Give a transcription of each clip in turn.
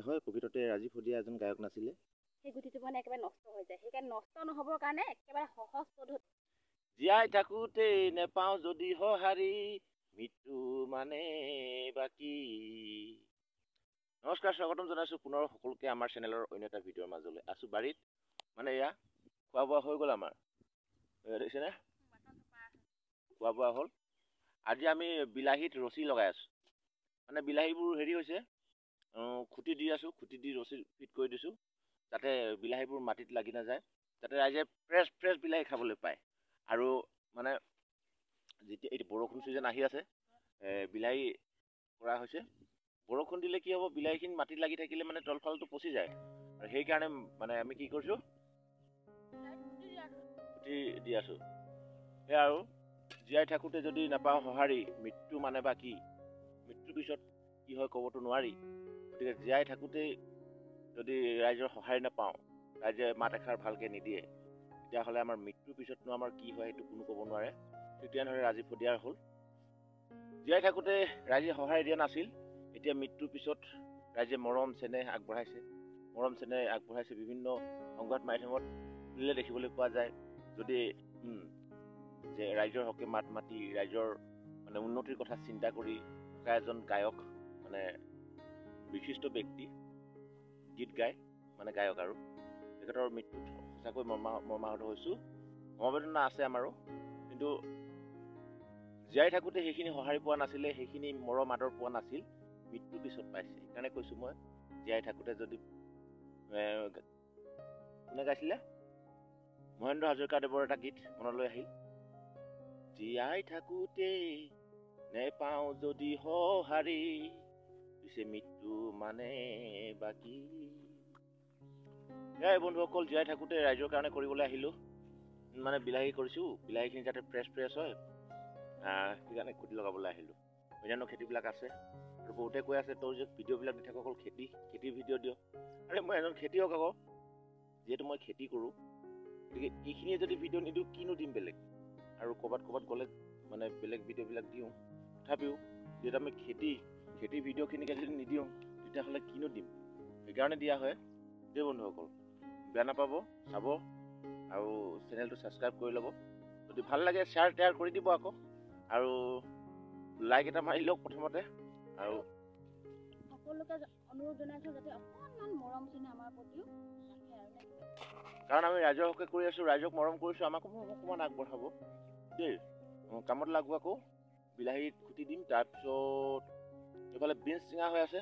হয় প্ৰকৃততে ৰাজীৱ শদিয়া এজন গায়ক নাছিলে। সেই গুটিটো মানে একেবাৰে নষ্ট হৈ যায়। সেইকাৰণে নষ্ট নহ'বৰ কাৰণে একেবাৰে সহজ পদ্ধতি। জীয়াই থাকোঁতে নেপাওঁ যদি সঁহাৰি, মৃত্যু মানে বাকী। নমস্কাৰ, স্বাগতম জনাইছোঁ পুনৰ সকলোকে আমাৰ চেনেলৰ অন্য এটা ভিডিঅ'ৰ মাজলৈ। আছোঁ বাৰীত, মানে এয়া খোৱা বোৱা হৈ গ'ল আমাৰ, দেখিছেনে? খোৱা বোৱা হ'ল। আজি আমি বিলাহীত ৰছী লগাই আছোঁ, মানে বিলাহীবোৰ হেৰি হৈছে, খুঁটি দি আছোঁ, খুঁটি দি ৰছী ফিট কৰি দিছোঁ, যাতে বিলাহীবোৰ মাটিত লাগি নাযায়, যাতে ৰাইজে ফ্ৰেছ বিলাহী খাবলৈ পায়। আৰু মানে যেতিয়া এইটো বৰষুণ ছিজন আহি আছে, বিলাহী কৰা হৈছে। বৰষুণ দিলে কি হ'ব, বিলাহীখিনি মাটিত লাগি থাকিলে মানে তলফালটো পচি যায়, আৰু সেইকাৰণে মানে আমি কি কৰিছোঁ, খুঁটি দি আছোঁ। সেয়া আৰু জীয়াই থাকোঁতে যদি নাপাওঁ সঁহাৰি, মৃত্যু মানে বা কি, মৃত্যুৰ পিছত কি হয় ক'বতো নোৱাৰি। গতিকে জীয়াই থাকোঁতেই যদি ৰাইজৰ সঁহাৰি নাপাওঁ, ৰাইজে মাত এষাৰ ভালকৈ নিদিয়ে, তেতিয়াহ'লে আমাৰ মৃত্যুৰ পিছতনো আমাৰ কি হয় সেইটো কোনো ক'ব নোৱাৰে। ঠিক তেনেদৰে ৰাজীৱ শদিয়াৰ হ'ল। জীয়াই থাকোঁতে ৰাইজে সঁহাৰি দিয়া নাছিল, এতিয়া মৃত্যুৰ পিছত ৰাইজে মৰম চেনেহ আগবঢ়াইছে, বিভিন্ন সংবাদ মাধ্যমত খুলিলে দেখিবলৈ পোৱা যায়। যদি যে ৰাইজৰ হকে মাত মাতি, ৰাইজৰ মানে উন্নতিৰ কথা চিন্তা কৰি থকা এজন গায়ক, মানে বিশিষ্ট ব্যক্তি, গীত গায়, মানে গায়ক, আৰু তেখেতৰ মৃত্যুত সঁচাকৈ মৰ্মাহত হৈছোঁ। সমবেদনা আছে আমাৰো, কিন্তু জীয়াই থাকোঁতে সেইখিনি সঁহাৰি পোৱা নাছিলে, সেইখিনি মৰম আদৰ পোৱা নাছিল, মৃত্যুৰ পিছত পাইছে। সেইকাৰণে কৈছোঁ মই, জীয়াই থাকোঁতে যদি কোনে গাইছিলে, মহেন্দ্ৰ হাজৰিকাদেৱৰ এটা গীত মনলৈ আহিল, জীয়াই থাকোঁতে নেপাওঁ যদি সঁহাৰি, পিছে মৃত্যু মানে বাকী। সেয়াই বন্ধুসকল, জীয়াই থাকোঁতে ৰাইজৰ কাৰণে কৰিবলৈ আহিলোঁ, মানে বিলাহী কৰিছোঁ, বিলাহীখিনি যাতে ফ্ৰেছ হয়, সেইকাৰণে খুঁটি লগাবলৈ আহিলোঁ। অন্যান্য খেতিবিলাক আছে, আৰু বহুতে কৈ আছে তই যে ভিডিঅ'বিলাক দি থাক অকল খেতিৰ ভিডিঅ' দিয়। আৰে মই এজন খেতিয়ক আকৌ, যিহেতু মই খেতি কৰোঁ, গতিকে এইখিনিয়ে যদি ভিডিঅ' নিদিওঁ কিনো দিম বেলেগ। আৰু ক'ৰবাত গ'লে মানে বেলেগ ভিডিঅ'বিলাক দিওঁ, তথাপিও যিহেতু আমি খেতিৰ ভিডিঅ'খিনিকে যদি নিদিওঁ তেতিয়াহ'লে কিনো দিম, সেইকাৰণে দিয়া হয়। দেই বন্ধুসকল, বেয়া নাপাব, চাব, আৰু চেনেলটো ছাবস্ক্ৰাইব কৰি ল'ব। যদি ভাল লাগে শ্বেয়াৰ কৰি দিব আকৌ, আৰু লাইক এটা মাৰি লওক প্ৰথমতে। আৰু সকলোকে অনুৰোধ জনাইছোঁ যাতে অকণমান মৰম চেনেহ আমাৰ প্ৰতিও ৰাখে, আৰু কাৰণ আমি ৰাইজৰ হকে কৰি আছোঁ, ৰাইজক মৰম কৰিছোঁ, আমাকো অকণমান আগবঢ়াব দেই। কামত লাগো আকৌ, বিলাহীত খুটি দিম, তাৰপিছত এইফালে বিনছ চিঙা হৈ আছে,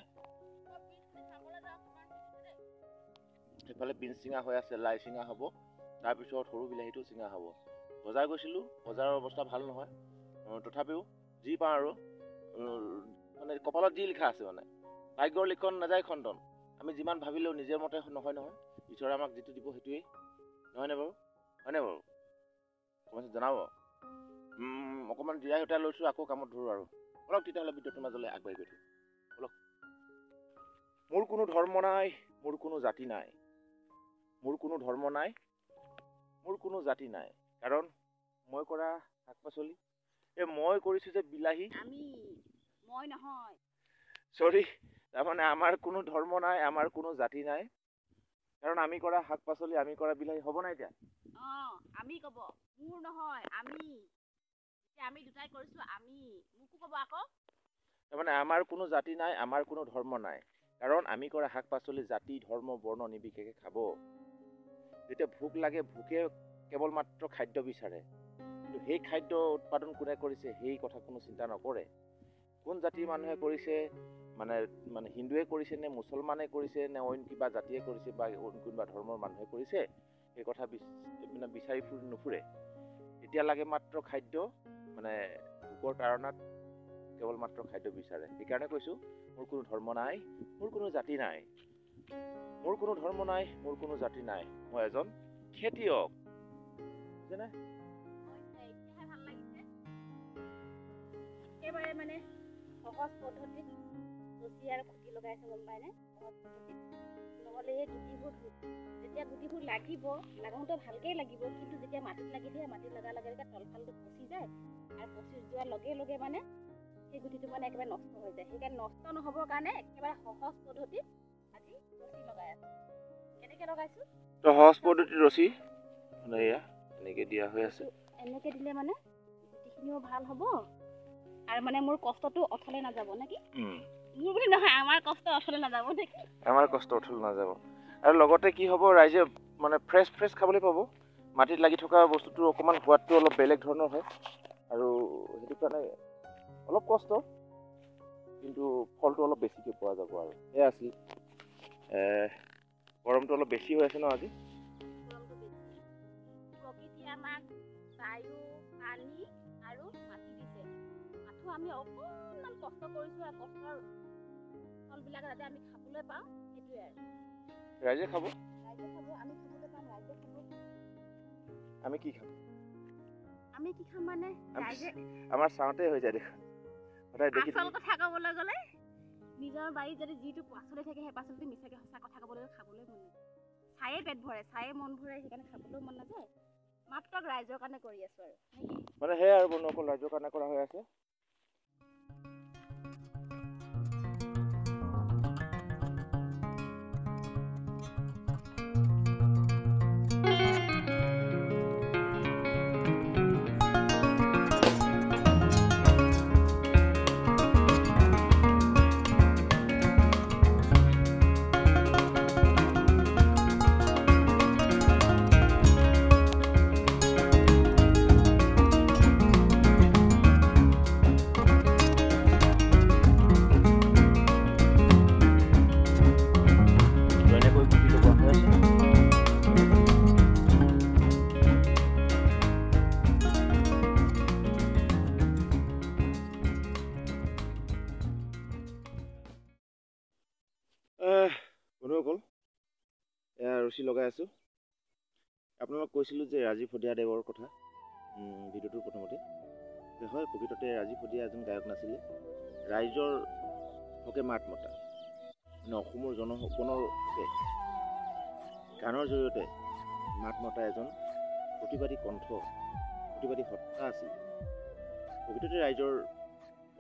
লাই চিঙা হ'ব, তাৰপিছত সৰু বিলাহীটো চিঙা হ'ব। বজাৰ গৈছিলোঁ, বজাৰৰ অৱস্থা ভাল নহয়, তথাপিও যি পাওঁ আৰু, মানে কপালত যি লিখা আছে, মানে ভাগ্যৰ লিখন নাযায় খণ্ডন। আমি যিমান ভাবিলেও নিজৰ মতে নহয়, ঈশ্বৰে আমাক যিটো দিব সেইটোৱেই, নহয়নে বাৰু? হয়নে বাৰু? অকণমান জনাব। অকণমান জিৰাই সতাই লৈছোঁ, আকৌ কামত ধৰোঁ আৰু। বলক তেতিয়াহ'লে ভিডিঅ'টোৰ মাজলৈ আগবাঢ়ি গৈ থাকোঁ, বলক। মোৰ কোনো ধৰ্ম নাই, মোৰ কোনো জাতি নাই, মোৰ কোনো ধৰ্ম নাই, মোৰ কোনো জাতি নাই, কাৰণ মই কৰা শাক পাচলি, মই কৰিছোঁ যে বিলাহী, মই নহয়, তাৰমানে আমাৰ কোনো ধৰ্ম নাই, আমাৰ কোনো জাতি নাই, কাৰণ আমি কৰা শাক পাচলি, আমি কৰা বিলাহী হ'ব নাই এতিয়া? আমি ক'ব, মোৰ নহয়, আমি দুটাই কৰিছোঁ, মোকো ক'ব আকৌ। তাৰমানে আমাৰ কোনো জাতি নাই, আমাৰ কোনো ধৰ্ম নাই, কাৰণ আমি কৰা শাক পাচলি জাতি ধৰ্ম বৰ্ণ নিৰ্বিশেষে খাব। যেতিয়া ভোক লাগে, ভোকে কেৱল মাত্ৰ খাদ্য বিচাৰে, কিন্তু সেই খাদ্য উৎপাদন কোনে কৰিছে সেই কথা কোনো চিন্তা নকৰে। কোন জাতিৰ মানুহে কৰিছে, মানে হিন্দুৱে কৰিছে নে মুছলমানে কৰিছে নে অইন কিবা জাতিয়ে কৰিছে বা অইন কোনোবা ধৰ্মৰ মানুহে কৰিছে, সেই কথা মানে বিচাৰি নুফুৰে। এতিয়া লাগে মাত্ৰ খাদ্য, মানে ভোকৰ তাৰণাত কেৱল মাত্ৰ খাদ্য বিচাৰে। সেইকাৰণে কৈছোঁ, মোৰ কোনো ধৰ্ম নাই, মোৰ কোনো জাতি নাই, মোৰ কোনো ধৰ্ম নাই, মোৰ কোনো জাতি নাই, মই এজন খেতিয়ক, বুজিছেনে? ভাল লাগিছে, একেবাৰে মানে সহজ পদ্ধতিত ৰছী আৰু খুঁটি লগাইছে, গম পায়নে? সহজ পদ্ধতিত, নহ'লে এই গুটিবোৰ যেতিয়া গুটিবোৰ লাগিব, লাগাওঁতে ভালকেই লাগিব, কিন্তু যেতিয়া মাটিত লাগি দিয়ে, মাটিত লগাৰ লগে লগে তলফালটো পচি যায়, আৰু পচি যোৱাৰ লগে লগে মানে সেই গুটিটো মানে একেবাৰে নষ্ট হৈ যায়। সেইকাৰণে নষ্ট নহ'বৰ কাৰণে একেবাৰে সহজ পদ্ধতিত আজি লগাইছো তো সহজ পদ্ধতিৰ ৰছী মানে এয়া এনেকৈ দিয়া হৈ আছে এনেকৈ দিলে মানে গুটিখিনিও ভাল হ'ব আৰু মানে মোৰ কষ্টটো অথলে নাযাব নেকি মোৰ বুলি নহয় আমাৰ কষ্ট অথলে নাযাব নেকি আমাৰ কষ্ট অথলে নাযাব আৰু লগতে কি হ'ব ৰাইজে মানে ফ্ৰেছ খাবলৈ পাব মাটিত লাগি থকা বস্তুটো অকণমান সোৱাদটো অলপ বেলেগ ধৰণৰ হয় আৰু সেইটো কাৰণে অলপ কষ্ট কিন্তু ফলটো অলপ বেছিকৈ পোৱা যাব আৰু এয়া আছিল গৰমটো অলপ বেছি হৈ আছে ন আজি প্ৰকৃতিয়ে আমাক বায়ু পানী আৰু মাটি দিছে মাথো আমি অকণমান কষ্ট কৰিছোঁ আৰু কষ্টৰ ফলবিলাক যাতে আমি খাবলৈ পাওঁ সেইটোৱে আৰু ৰাইজে খাব আমি খাবলৈ পাম ৰাইজে খাব আমি কি খাম মানে ৰাইজে আমাৰ চাওঁতে হৈ যায় দেখোন সদায় দেখি আচল কথা ক'বলৈ গ'লে নিজৰ বাৰীত যদি যিটো পাচলি থাকে সেই পাচলিটো মিছাকৈ সঁচা কথা ক'বলৈ খাবলৈ মন নাযায় চায়ে পেট ভৰে চায়ে মন ভৰে সেইকাৰণে খাবলৈও মন নাযায় মাত্ৰ ৰাইজৰ কাৰণে কৰি আছো আৰু মানে সেয়াই আৰু বন্ধু অকল ৰাইজৰ কাৰণে কৰা হৈ আছে বন্ধুসকল এয়া ৰছী লগাই আছোঁ আপোনালোক কৈছিলোঁ যে ৰাজীৱ শদিয়াদেৱৰ কথা ভিডিঅ'টোৰ প্ৰথমতে হয় প্ৰকৃততে ৰাজীৱ শদিয়া এজন গায়ক নাছিলে ৰাইজৰ হকে মাত মতা মানে অসমৰ জনগণৰ হকে গানৰ জৰিয়তে মাত মতা এজন প্ৰতিবাদী কণ্ঠ প্ৰতিবাদী সত্তা আছিল প্ৰকৃততে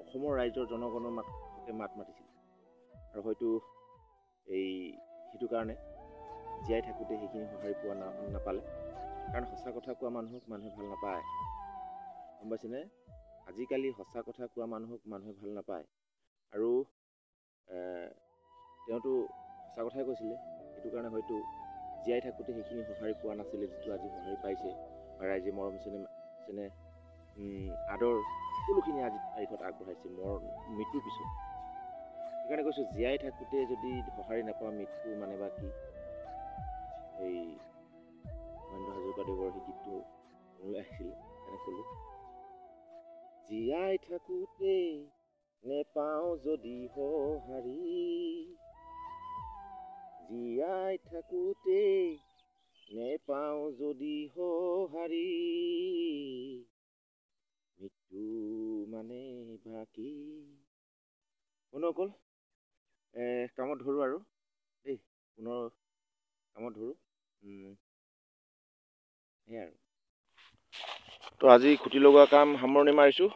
অসমৰ ৰাইজৰ জনগণৰ হকে মাত মাতিছিল আৰু হয়তো সেইটো কাৰণে জীয়াই থাকোঁতে সেইখিনি সঁহাৰি পোৱা নাপালে কাৰণ সঁচা কথা কোৱা মানুহক মানুহে ভাল নাপায় গম পাইছেনে আজিকালি সঁচা কথা কোৱা মানুহক মানুহে ভাল নাপায় আৰু তেওঁতো সঁচা কথাই কৈছিলে সেইটো কাৰণে হয়তো জীয়াই থাকোঁতে সেইখিনি সঁহাৰি পোৱা নাছিলে যিটো আজি সঁহাৰি পাইছে বা ৰাইজে মৰম চেনেহ আদৰ সকলোখিনি আজি তাৰিখত আগবঢ়াইছে মৃত্যুৰ পিছত সেইকাৰণে কৈছোঁ জীয়াই থাকোঁতে যদি সঁহাৰি নাপাওঁ মৃত্যু মানে বা কি এই মহেন্দ্ৰ হাজৰিকাদেৱৰ সেই গীতটো মনলৈ আহিছিলে সেইকাৰণে ক'লোঁ জীয়াই থাকোঁতে নেপাওঁ যদি সঁহাৰি জীয়াই থাকোঁতে নেপাওঁ যদি সঁহাৰি মৃত্যু মানে বাকী বন্ধুসকল কামত ধৰোঁ আৰু দেই পুনৰ কামত ধৰোঁ সেয়াই আৰু তো আজি খুঁটি লগোৱা কাম সামৰণি মাৰিছোঁ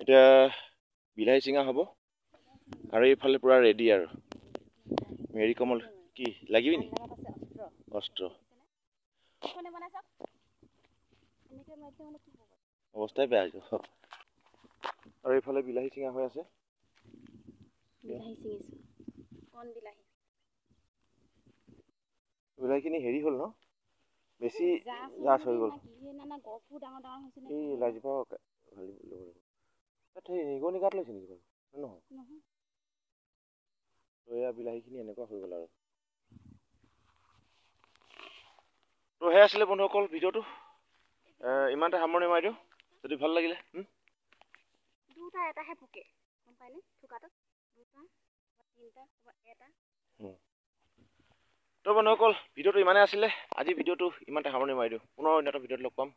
এতিয়া বিলাহী চিঙা হ'ব আৰু এইফালে পূৰা ৰেডি আৰু মেৰি কমল কি লাগিবি নি অস্ত্ৰ অৱস্থাই বেয়া হৈছে আৰু এইফালে বিলাহী চিঙা হৈ আছে বিলাহীখিনি হেৰি হ'ল ন বেছি জাছ হৈ গ'ল এই লাজিপা সেই নিগনি গাত লৈছে নেকি বাৰু নহয় তো এয়া বিলাহীখিনি এনেকুৱা হৈ গ'ল আৰু তো সেয়া আছিলে বন্ধুসকল ভিডিঅ'টো ইমানতে সামৰণি মাৰি দিওঁ যদি ভাল লাগিলে দুটা এটাহে পোকে গম পাইনে থোকাটো দুটা তিনিটা এটা তো বন্ধুসকল ভিডিঅ'টো ইমানেই আছিলে আজি ভিডিঅ'টো ইমানতে সামৰণি মাৰি দিওঁ পুনৰ অন্য এটা ভিডিঅ'ত লগ পাম